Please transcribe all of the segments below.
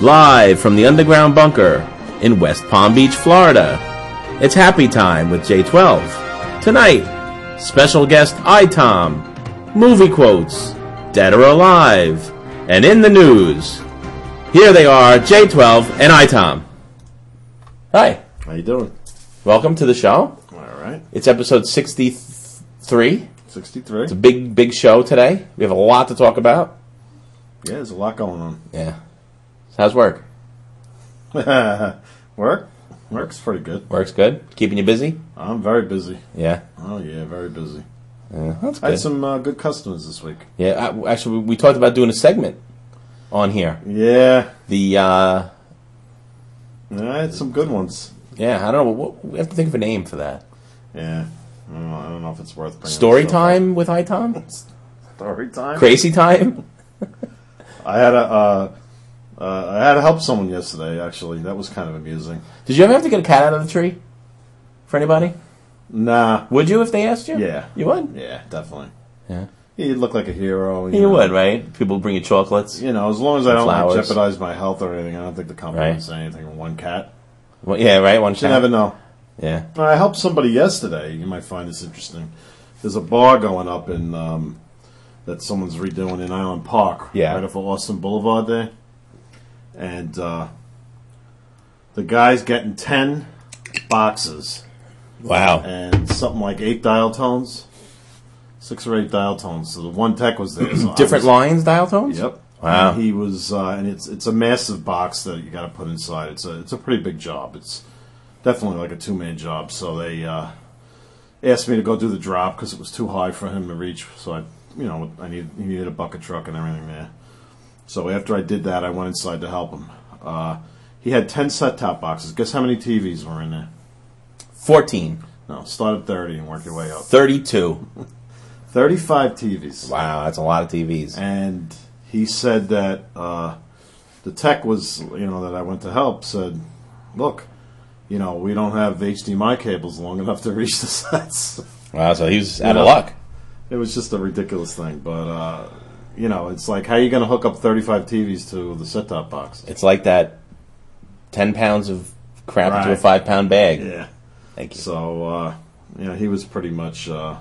Live from the underground bunker in West Palm Beach, Florida. It's Happy Time with J12. Tonight, special guest I-Tom, movie quotes, dead or alive, and in the news. Here they are, J12 and I-Tom. Hi. How you doing? Welcome to the show. All right. It's episode 63. 63. It's a big show today. We have a lot to talk about. Yeah, there's a lot going on. Yeah. So how's work? Work's pretty good. Work's good? Keeping you busy? I'm very busy. Yeah. Oh, yeah, very busy. Yeah, that's good. I had some good customers this week. Yeah, actually, we talked about doing a segment on here. Yeah. I had some good ones. Yeah, I don't know. We have to think of a name for that. Yeah. I don't know if it's worth bringing Story time with I-Tom? Story time? Crazy time? I had to help someone yesterday, actually. That was kind of amusing. Did you ever have to get a cat out of the tree? For anybody? Nah. Would you if they asked you? Yeah. You would? Yeah, definitely. Yeah. You'd look like a hero. You would, right? People bring you chocolates. You know, as long as I don't flowers. jeopardize my health or anything, I don't think the company would say anything with one cat. Well, yeah, right? One You cat. never know. Yeah. I helped somebody yesterday. You might find this interesting. There's a bar going up in that someone's redoing in Island Park, Yeah. right off of Austin Boulevard there. And the guy's getting 10 boxes. Wow. And something like 8 dial tones. 6 or 8 dial tones. So the one tech was there. So Different lines, dial tones? Yep. Wow. And he was, and it's a massive box that you got to put inside. It's a pretty big job. It's definitely like a 2-man job. So they asked me to go do the drop because it was too high for him to reach. So he needed a bucket truck and everything there. So after I did that, I went inside to help him. He had 10 set-top boxes. Guess how many TVs were in there? 14. No, start at 30 and work your way up. 32. 35 TVs. Wow, that's a lot of TVs. And he said that the tech was, that I went to help, said, look, we don't have HDMI cables long enough to reach the sets. Wow, so he was out of luck. It was just a ridiculous thing. But, it's like, how are you going to hook up 35 TVs to the set-top box? It's like that 10 pounds of crap into a 5-pound bag. Yeah. Thank you. So, he was pretty much going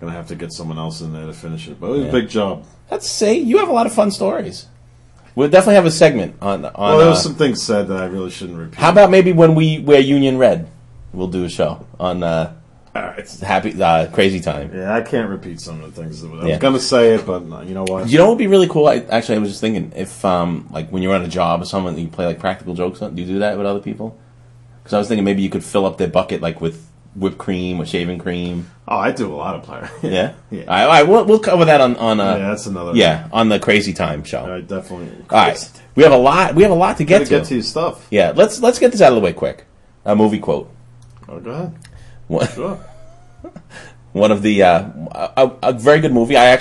to have to get someone else in there to finish it. But it was a big job. Let's see. You have a lot of fun stories. We'll definitely have a segment on. Well, there was some things said that I really shouldn't repeat. How about maybe when we wear Union Red, we'll do a show on Happy Crazy Time. Yeah, I can't repeat some of the things. I was going to say it, but you know what? You know what would be really cool? I was just thinking if like when you're on a job or something, you play like practical jokes. Do you do that with other people? Because I was thinking maybe you could fill up their bucket like with whipped cream or shaving cream. Oh, I do a lot of players. Yeah? Yeah. We'll cover that on that's another. Yeah, on the Crazy Time show. All right, definitely. All right, we have a lot to get to. Get to your stuff. Yeah, let's get this out of the way quick. A movie quote. Oh, go ahead. Sure. One of the a very good movie. I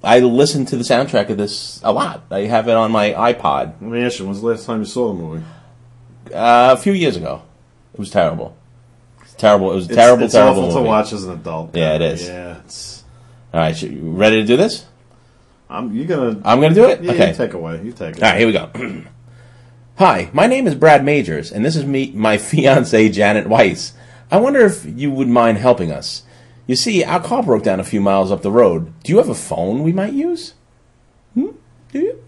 listened to the soundtrack of this a lot. I have it on my iPod. Let me ask you, when's the last time you saw the movie? A few years ago. It was terrible. Terrible. It was a terrible It's terrible awful movie. to watch as an adult. Yeah, it is. Yeah, all right, you ready to do this? I'm gonna do it. Yeah, okay. You take away. You take it. All right, here we go. Hi, my name is Brad Majors, and this is my fiancée Janet Weiss. I wonder if you would mind helping us. You see, our car broke down a few miles up the road. Do you have a phone we might use? Do you?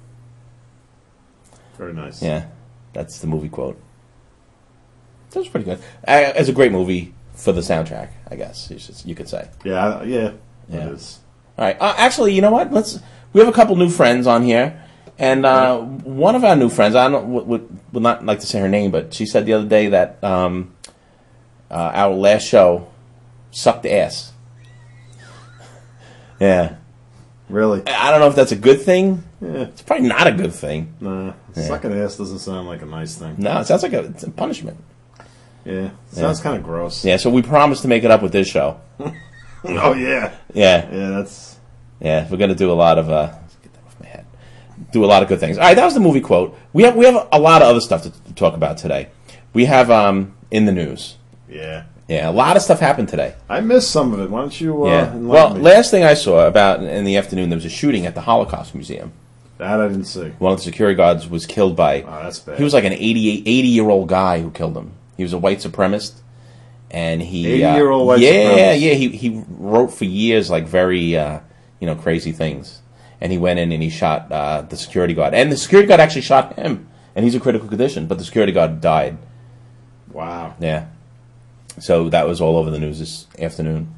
Very nice. Yeah, that's the movie quote. That was pretty good. It's a great movie for the soundtrack, I guess you could say. Yeah. Yeah. It is. All right. Actually, you know what? We have a couple new friends on here, and one of our new friends, I don't would not like to say her name, but she said the other day that our last show sucked ass. Yeah. Really? I don't know if that's a good thing. Yeah. It's probably not a good thing. Nah. Sucking ass doesn't sound like a nice thing. No, it sounds like it's a punishment. Yeah. Sounds kind of gross. Yeah, so we promised to make it up with this show. Oh, yeah. Yeah. Yeah, that's... Yeah, we're going to do a lot of... let's get that off my head. Do a lot of good things. All right, that was the movie quote. We have a lot of other stuff to talk about today. We have in the news. Yeah. Yeah, a lot of stuff happened today. I missed some of it. Why don't you enlighten me? Last thing I saw about in the afternoon, there was a shooting at the Holocaust Museum. That I didn't see. One of the security guards was killed by... Oh, that's bad. He was like an 80-year-old guy who killed him. He was a white supremacist. And he... 80-year-old white supremacist? Yeah. He wrote for years like very, crazy things. And he went in and he shot the security guard. And the security guard actually shot him. And he's in critical condition. But the security guard died. Wow. Yeah. So that was all over the news this afternoon.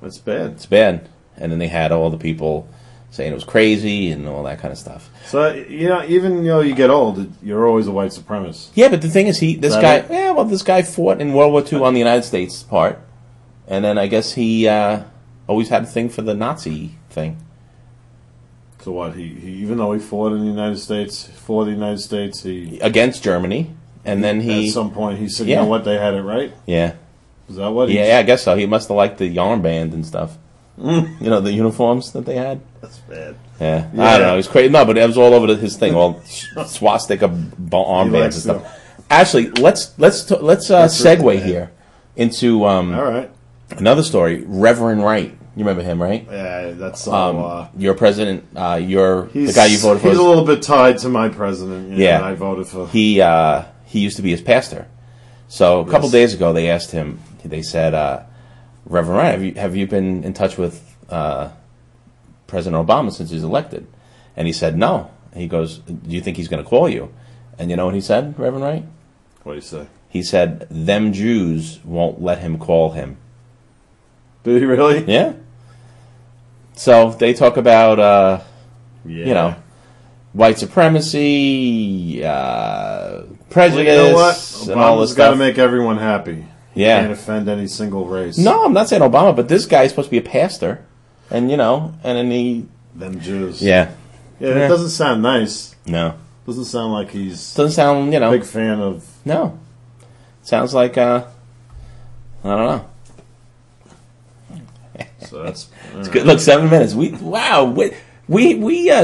That's bad. It's bad. And then they had all the people saying it was crazy and all that kind of stuff. So, even you get old, you're always a white supremacist. Yeah, but the thing is, this guy fought in World War II on the United States part. And then I guess he always had a thing for the Nazi thing. So what? He even though he fought in the United States, for the United States, he... Against Germany. And then he... At some point, he said, you know what, they had it right? Yeah. Is that what Yeah, I guess so. He must have liked the armband and stuff. The uniforms that they had. That's bad. Yeah. I don't know. He's crazy. No, but it was all over his thing. All swastika armbands and stuff. Actually, let's segue here into all right. Another story. Reverend Wright. You remember him, right? Yeah, that's your president. You're the guy you voted for. He's a little bit tied to my president. Yeah, I voted for. He used to be his pastor. So a couple days ago, they asked him. They said, Reverend Wright, have you been in touch with President Obama since he's elected? And he said no. He goes, do you think he's going to call you? And you know what he said, Reverend Wright? What did he say? He said, them Jews won't let him call him. Did he really? Yeah. So they talk about, white supremacy, prejudice, you know what? and all this Obama's got to stuff. make everyone happy. Yeah. Can't offend any single race. No, I'm not saying Obama, but this guy's supposed to be a pastor. And, and then he... Them Jews. Yeah. Yeah, it doesn't sound nice. No. Doesn't sound like he's... Doesn't sound, a big fan of... No. Sounds like, I don't know. So that's... It's good. Look, 7 minutes. We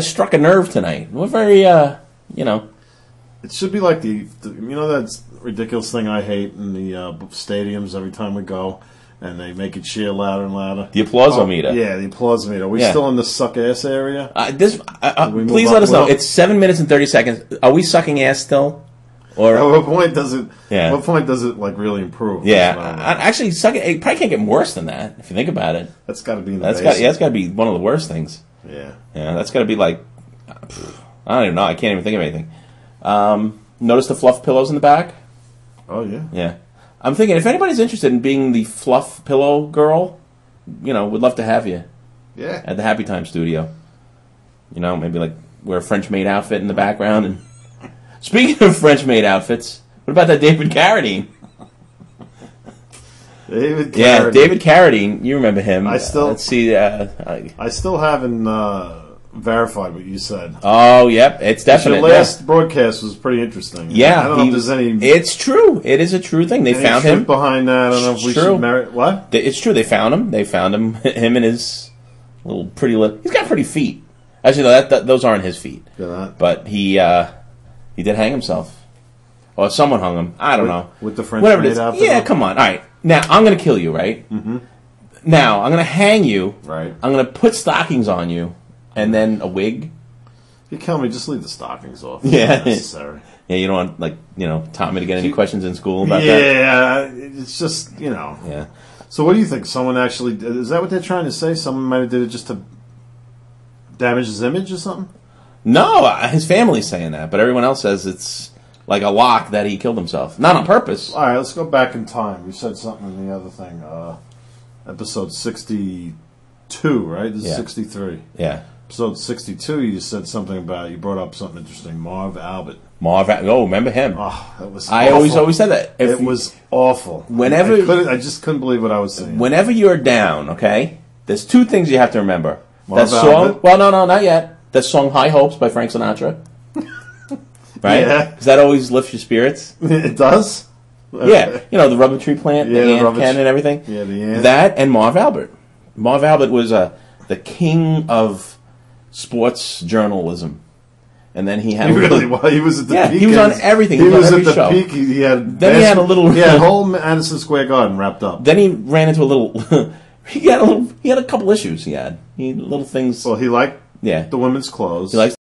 struck a nerve tonight. We're very, It should be like that ridiculous thing I hate in the stadiums every time we go, and they make it cheer louder and louder. The applause-o-meter. Yeah, the applause-o-meter. Are we still in the suck-ass area? Please let us know. It's 7 minutes and 30 seconds. Are we sucking ass still? Or at what point does it? Yeah. What point does it really improve? Yeah, actually, it probably can't get worse than that if you think about it. That's got to be in the that's got to be one of the worst things. Yeah. Yeah, that's got to be like, I don't even know. I can't even think of anything. Notice the fluff pillows in the back? Oh, yeah. Yeah. I'm thinking if anybody's interested in being the fluff pillow girl, we'd love to have you. Yeah. At the HappyTime studio. Maybe like wear a French maid outfit in the background. And speaking of French maid outfits, what about that David Carradine? David Carradine. Yeah, David Carradine. You remember him. Let's see. I still haven't verified what you said. Oh, yep. It's definitely. Your last broadcast was pretty interesting. Yeah. I don't know if there's any... It's true. It is a true thing. They found him. Behind that. I don't know if we should marry... What? It's true. They found him. Him and his little pretty... He's got pretty feet. Actually, no, those aren't his feet. But he did hang himself. Or someone hung him. I don't know. With the French maid outfit? Yeah, come on. All right. Now, I'm going to kill you, right? Mm-hmm. Now, I'm going to hang you. Right. I'm going to put stockings on you. And then a wig. You kill me, just leave the stockings off. Yeah. It's necessary. Yeah, you don't want, Tommy to get any questions in school about that? Yeah, it's just, Yeah. So what do you think? Someone actually... Is that what they're trying to say? Someone might have did it just to damage his image or something? No, his family's saying that. But everyone else says it's like a lock that he killed himself. Not on purpose. All right, let's go back in time. You said something in the other thing. Episode 62, right? This is 63. Yeah. Episode 62, you said something about, you brought up something interesting, Marv Albert. Remember him? Oh, that was I awful. always said that. It was awful. Whenever I just couldn't believe what I was saying. Whenever you're down, okay, there's two things you have to remember. Marv that song, Albert? well, no, not yet. That song, High Hopes by Frank Sinatra. Right? Yeah. Because that always lifts your spirits. It does? Yeah. The rubber tree plant, the ant can and everything. Yeah, the ant. That and Marv Albert. Marv Albert was the king of sports journalism, and then he had he was at the peak. He was on everything. He was on every at the show. peak. He had He had whole Madison Square Garden wrapped up. Then he ran into a little. He had a couple issues. He had little things. Well, he liked the women's clothes. He likes